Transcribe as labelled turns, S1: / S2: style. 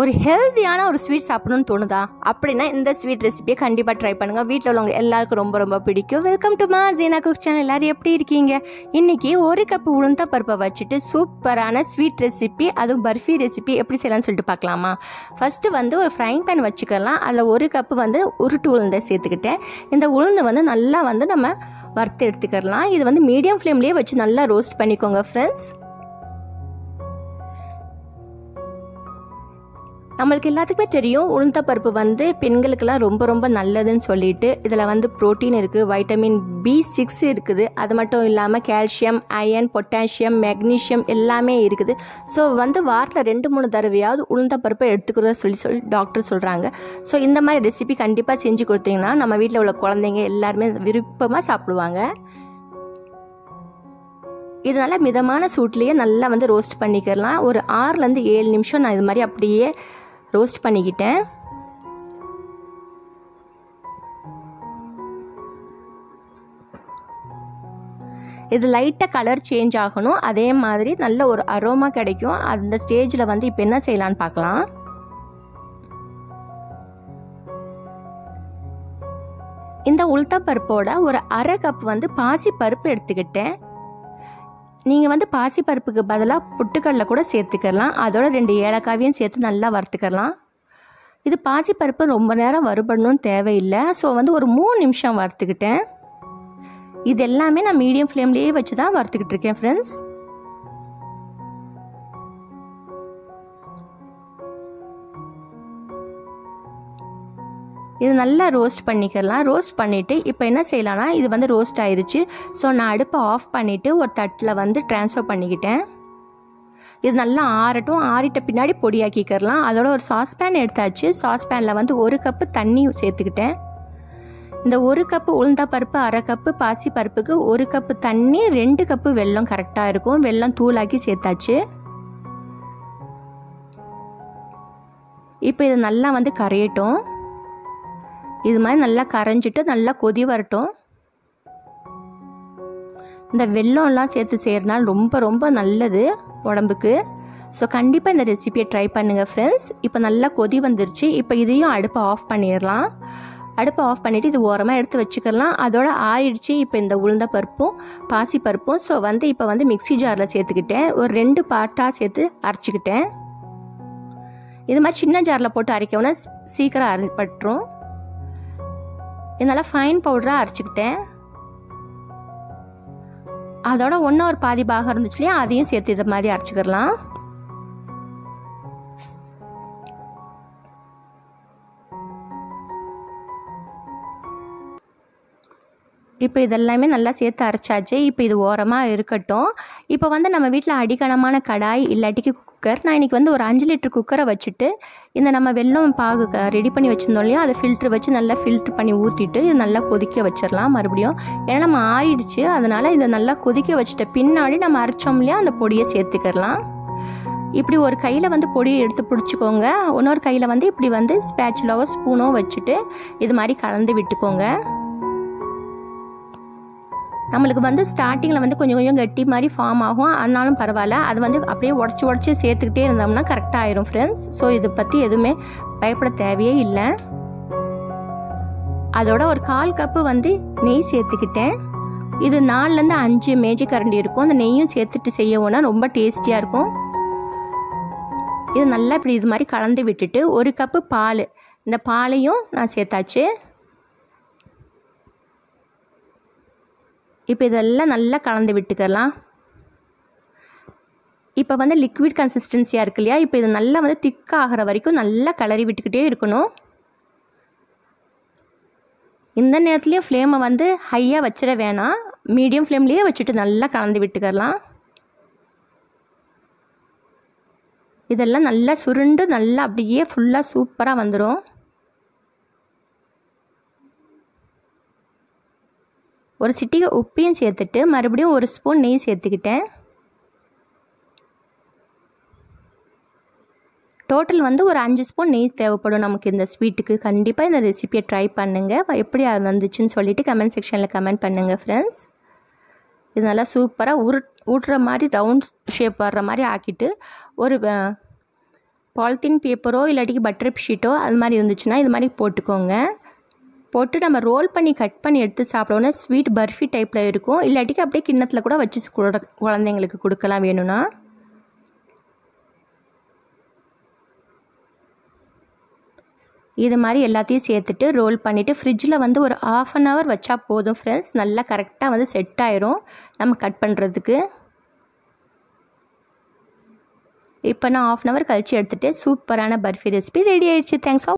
S1: ஒரு ஹெல்த்தியான ஒரு ஸ்வீட் சாப்பிடணும்னு தோணுதா? அப்படின்னா இந்த ஸ்வீட் ரெசிபியை கண்டிப்பாக ட்ரை பண்ணுங்கள். வீட்டில் உள்ளவங்க எல்லாருக்கும் ரொம்ப ரொம்ப பிடிக்கும். Welcome to Jeena cooks channel. எல்லோரும் எப்படி இருக்கீங்க? இன்றைக்கி 1 கப் உளுந்த பருப்பை வச்சுட்டு சூப்பரான ஸ்வீட் ரெசிபி, அதுவும் பர்ஃபி ரெசிபி எப்படி செய்யலாம்னு சொல்லிட்டு பார்க்கலாமா? ஃபஸ்ட்டு வந்து ஒரு ஃப்ரைங் பேன் வச்சுக்கலாம். அதில் 1 கப்பு வந்து உருட்டு உளுந்தை சேர்த்துக்கிட்டேன். இந்த உளுந்தை வந்து நல்லா வந்து நம்ம வறுத்து எடுத்துக்கலாம். இது வந்து மீடியம் ஃப்ளேம்லேயே வச்சு நல்லா ரோஸ்ட் பண்ணிக்கோங்க ஃப்ரெண்ட்ஸ். நம்மளுக்கு எல்லாத்துக்குமே தெரியும் உளுந்த பருப்பு வந்து பெண்களுக்கெல்லாம் ரொம்ப ரொம்ப நல்லதுன்னு சொல்லிட்டு. இதில் வந்து ப்ரோட்டீன் இருக்குது, வைட்டமின் B6 இருக்குது. அது மட்டும் இல்லாமல் கால்சியம், அயன், பொட்டாசியம், மெக்னீஷியம் எல்லாமே இருக்குது. ஸோ வந்து வாரத்தில் 2-3 தடவையாவது உளுந்த பருப்பை எடுத்துக்கிறத சொல்லி டாக்டர் சொல்கிறாங்க. ஸோ இந்த மாதிரி ரெசிபி கண்டிப்பாக செஞ்சு கொடுத்தீங்கன்னா நம்ம வீட்டில் உள்ள குழந்தைங்க எல்லாருமே விருப்பமாக சாப்பிடுவாங்க. இதனால் மிதமான சூட்லேயே நல்லா வந்து ரோஸ்ட் பண்ணிக்கலாம். ஒரு 6-7 நிமிஷம் நான் இது மாதிரி அப்படியே ரோஸ்ட் பண்ணிக்கிட்டேன். இது லைட்டாக கலர் சேஞ்ச் ஆகணும். அதே மாதிரி நல்ல ஒரு அரோமா கிடைக்கும். அந்த ஸ்டேஜில் வந்து இப்போ என்ன செய்யலான்னு பார்க்கலாம். இந்த உளுத்தப்பருப்போட ஒரு 1/2 கப் வந்து பாசி பருப்பு எடுத்துக்கிட்டேன். நீங்கள் வந்து பாசி பருப்புக்கு பதிலாக புட்டுக்கடலை கூட சேர்த்துக்கலாம். அதோட 2 ஏலக்காவையும் சேர்த்து நல்லா வறுத்துக்கலாம். இது பாசி பருப்பு ரொம்ப நேரம் வறுபடணும்னு தேவையில்லை. ஸோ வந்து ஒரு 3 நிமிஷம் வறுத்துக்கிட்டேன். இது எல்லாமே நான் மீடியம் ஃப்ளேம்லேயே வச்சு தான் வறுத்துக்கிட்டு இருக்கேன் ஃப்ரெண்ட்ஸ். இது நல்லா ரோஸ்ட் பண்ணிக்கலாம். ரோஸ்ட் பண்ணிவிட்டு இப்போ என்ன செய்யலாம்னா, இது வந்து ரோஸ்ட் ஆயிடுச்சு. ஸோ நான் அடுப்பை ஆஃப் பண்ணிவிட்டு ஒரு தட்டில் வந்து ட்ரான்ஸ்ஃபர் பண்ணிக்கிட்டேன். இது நல்லா ஆறட்டும். ஆறிட்ட பின்னாடி பொடியாக்கிக்கலாம். அதோட ஒரு சாஸ்பேன் எடுத்தாச்சு. சாஸ்பேனில் வந்து 1 கப்பு தண்ணி சேர்த்துக்கிட்டேன். இந்த 1 கப்பு உளுந்த பருப்பு, 1/2 கப்பு பாசி பருப்புக்கு 1 கப்பு தண்ணி, 2 கப்பு வெல்லம் கரெக்டாக இருக்கும். வெல்லம் தூளாக்கி சேர்த்தாச்சு. இப்போ இது நல்லா வந்து கரையட்டும். இது மாதிரி நல்லா கரைஞ்சிட்டு நல்லா கொதி வரட்டும். இந்த வெல்லம்லாம் சேர்த்து செய்கிறனால ரொம்ப ரொம்ப நல்லது உடம்புக்கு. ஸோ கண்டிப்பாக இந்த ரெசிபியை ட்ரை பண்ணுங்கள் ஃப்ரெண்ட்ஸ். இப்போ நல்லா கொதி வந்துருச்சு. இப்போ இதையும் அடுப்பை ஆஃப் பண்ணிடலாம். அடுப்பை ஆஃப் பண்ணிவிட்டு இது ஓரமாக எடுத்து வச்சுக்கலாம். அதோட ஆறிடுச்சு. இப்போ இந்த உளுந்த பருப்பும் பாசி பருப்பும் ஸோ வந்து இப்போ வந்து மிக்ஸி ஜாரில் சேர்த்துக்கிட்டேன். ஒரு 2 பாட்டாக சேர்த்து அரைச்சிக்கிட்டேன். இது மாதிரி சின்ன ஜாரில் போட்டு அரைக்கவுன்னா சீக்கிரம் அரைப்பட்டுரும். இதனால் ஃபைன் பவுடராக அரைச்சிக்கிட்டேன். அதோட 1 ஒரு பாதி பாகம் இருந்துச்சு இல்லையா, அதையும் சேர்த்து இதை மாதிரி அரைச்சிக்கலாம். இப்போ இதெல்லாமே நல்லா சேர்த்து அரைச்சாச்சு. இப்போ இது ஓரமாக இருக்கட்டும். இப்போ வந்து நம்ம வீட்டில் அடிக்கனமான கடாய் இல்லாட்டிக்கு குக்கர். நான் இன்றைக்கி வந்து ஒரு 5 லிட்டர் குக்கரை வச்சுட்டு இந்த நம்ம வெல்லம் பாகு ரெடி பண்ணி வச்சுருந்தோம் இல்லையா, அதை ஃபில்ட்ரு வச்சு நல்லா ஃபில்ட்ரு பண்ணி ஊற்றிட்டு இது நல்லா கொதிக்க வச்சிடலாம் மறுபடியும். ஏன்னா நம்ம ஆறிடுச்சு. அதனால் இதை நல்லா கொதிக்க வச்சுட்ட பின்னாடி நம்ம அரைச்சோம் இல்லையா, அந்த பொடியை சேர்த்துக்கலாம். இப்படி ஒரு கையில் வந்து பொடியை எடுத்து பிடிச்சிக்கோங்க. இன்னொரு கையில் வந்து இப்படி வந்து ஸ்பேச்சுலாவோ ஸ்பூனோ வச்சுட்டு இது மாதிரி கலந்து விட்டுக்கோங்க. நம்மளுக்கு வந்து ஸ்டார்டிங்கில் வந்து கொஞ்சம் கொஞ்சம் கட்டி மாதிரி ஃபார்ம் ஆகும். அதனாலும் பரவாயில்ல. அது வந்து அப்படியே உடச்சி சேர்த்துக்கிட்டே இருந்தோம்னா கரெக்டாக ஆயிரும் ஃப்ரெண்ட்ஸ். ஸோ இதை பற்றி எதுவுமே பயப்பட தேவையே இல்லை. அதோட ஒரு 1/4 கப்பு வந்து நெய் சேர்த்துக்கிட்டேன். இது 4-5 மேஜை கரண்டி இருக்கும். அந்த நெய்யும் சேர்த்துட்டு செய்யவோன்னா ரொம்ப டேஸ்டியாக இருக்கும். இது நல்லா இப்படி இது மாதிரி கலந்து விட்டுட்டு 1 கப்பு பால், இந்த பாலையும் நான் சேர்த்தாச்சு. இப்போ இதெல்லாம் நல்லா கலந்து விட்டுக்கலாம். இப்போ வந்து லிக்விட் கன்சிஸ்டன்சியாக இருக்கு இல்லையா, இப்போ இது நல்லா வந்து திக்காகிற வரைக்கும் நல்லா கிளறி விட்டுக்கிட்டே இருக்கணும். இந்த நேரத்துலேயும் ஃப்ளேமை வந்து ஹையாக வச்சிட வேணாம். மீடியம் ஃப்ளேம்லேயே வச்சுட்டு நல்லா கலந்து விட்டுக்கலாம். இதெல்லாம் நல்லா சுருண்டு நல்லா அப்படியே ஃபுல்லாக சூப்பராக வந்துடும். ஒரு சிட்டிகை உப்பையும் சேர்த்துட்டு மறுபடியும் 1 ஸ்பூன் நெய் சேர்த்துக்கிட்டேன். டோட்டல் வந்து ஒரு 5 ஸ்பூன் நெய் தேவைப்படும் நமக்கு இந்த ஸ்வீட்டுக்கு. கண்டிப்பாக இந்த ரெசிபியை ட்ரை பண்ணுங்கள். எப்படி அது வந்துச்சுன்னு சொல்லிவிட்டு கமெண்ட் செக்ஷனில் கமெண்ட் பண்ணுங்கள் ஃப்ரெண்ட்ஸ். இது நல்லா சூப்பராக ஊட்டுற மாதிரி ரவுண்ட் ஷேப் வர்ற மாதிரி ஆக்கிட்டு ஒரு பாலித்தீன் பேப்பரோ இல்லாட்டிக்கு பட்டர் ஷீட்டோ அது மாதிரி இருந்துச்சுன்னா இது மாதிரி போட்டுக்கோங்க. போட்டு நம்ம ரோல் பண்ணி கட் பண்ணி எடுத்து சாப்பிடோன்னா ஸ்வீட் பர்ஃபி டைப்பில் இருக்கும். இல்லாட்டிக்கு அப்படியே கிண்ணத்தில் கூட வச்சு குழந்தைங்களுக்கு கொடுக்கலாம் வேணும்னா. இது மாதிரி எல்லாத்தையும் சேர்த்துட்டு ரோல் பண்ணிவிட்டு ஃப்ரிட்ஜில் வந்து ஒரு 1/2 hour வச்சா போதும் ஃப்ரெண்ட்ஸ். நல்லா கரெக்டாக வந்து செட் ஆயிரும் நம்ம கட் பண்ணுறதுக்கு. இப்போ நான் 1/2 hour கழித்து எடுத்துகிட்டு சூப்பரான பர்ஃபி ரெசிபி ரெடி ஆயிடுச்சு. Thanks for